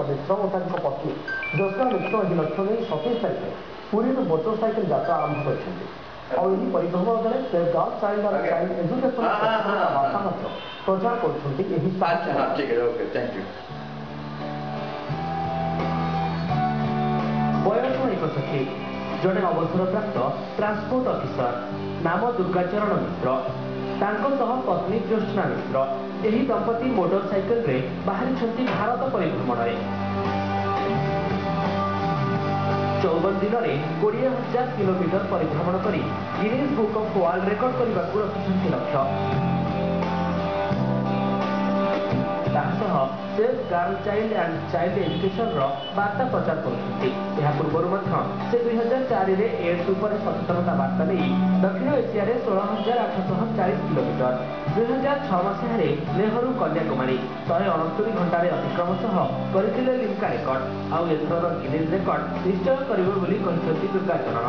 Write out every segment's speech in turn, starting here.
मिश्र और पत्नी ज्योत्ना मिश्र यह लक्ष्य नहीं 27 तारीख पुरी मोटरसाइकेल यात्रा आरंभ कर परिभ्रमण बेले safe girl child and child education वार्ता प्रचार कर बयस 61 जड़े अवसरप्राप्त ट्रांसपोर्ट ऑफिसर नाम दुर्गाचरण मिश्र पत्नी ज्योत्ना मिश्र यही दंपति मोटरसाइकेल रे बाहरी भारत परिभ्रमण 54 दिन में 20,000 किलोमीटर परिभ्रमण कर Guinness book of world record करने को रखिंट लक्ष्य safe girl child and child education वार्ता प्रचार पूर्व से 2004 में एड्स सचेतनता वार्ता नहीं दक्षिण एशिया 16,840 किलोमीटर 2006 मसीह नेहरू कन्याकुमारी 169 घंटे अतिक्रम करते लिम्का रेकर्ड आथर गिनीज रेकर्ड निश्चय करेंगे दुर्गाचरण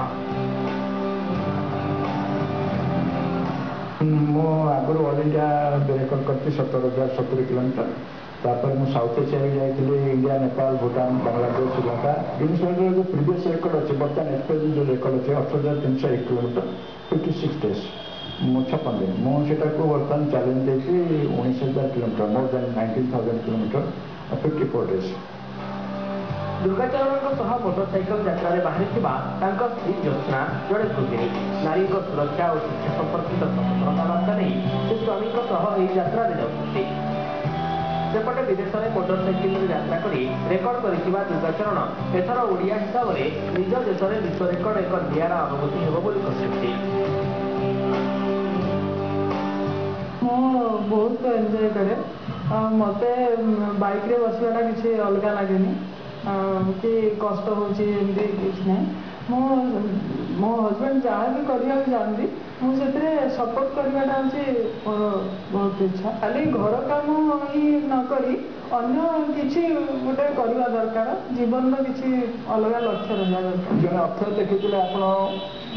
मु आगुरी ऑल इंडिया रेकर्ड करती 17,070 किलोमीटर तापर मु साउथ एशिया जाइए India Nepal Bhutan Bangladesh Sri Lanka Guinness world जो प्रीवियस रेकर्ड अच्छे बर्तमान एक्सप्रेस जो रेकर्ड अच्छे 18,301 किलोमीटर 56 डेज 56 दिन मुझे बर्तमान चैलेंज देखी 19,000 kilometre more than 19,000 kilometre 54 days Durgacharan motorcycle यात्रा बाहरी स्त्री ज्योत्ना जड़े गृहिणी नारी सुरक्षा और शिक्षा संपर्कित सचेतनता वार्ता नहीं से स्वामी यात्रा सेपटे विदेश में मोटरसाइकेल यात्रा कर रेकर्ड कर दुर्गाचरण एथर ओडिया हिसाब से निज देश में विश्व रेकर्ड एक निरा अनुभूति कहते बहुत एंजॉय करे मत बाइक रे बसवाटा किसी अलग लगे कि कष्ट होती ना मो हजबैंड जहाँ भी करने जाती मुझे सपोर्ट करवाटा हूँ बहुत इच्छा खाली घर काम ही नक अन्य किसी गोटे करवा दरकार जीवन किसी अलग लक्ष्य रहा दरकार जड़े अथर देखिए आप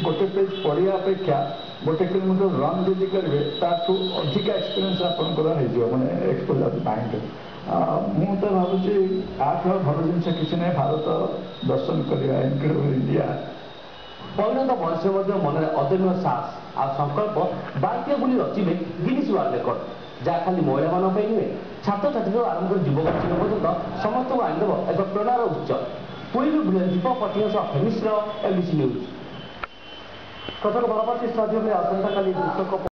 गोटे पेज पढ़ा अपेक्षा गोटे किलोमीटर रन जब करेंगे ताठू अधिका एक्सपीरियंस आपंकर मैंने एक्सपोजर माइंड मु तो भावुँ आठ भल जिन किसी ना भारत दर्शन करवा इनक्रेडिबल इंडिया परिणत बयस मन अदम्य साहस आ संकल्प बाइक बुली रचिबे गिनीज वर्ल्ड रिकॉर्ड जहाँ खाली महिला नुहे छात्र छात्री आरंभ कर युवक पर्यटन समस्त आनीदेव एक प्रेरणार उत्स पुरी दीपक पट्टनायक फेमिश्र ABC news Cuttack Barabati stadium में आसंता काली विश्वकप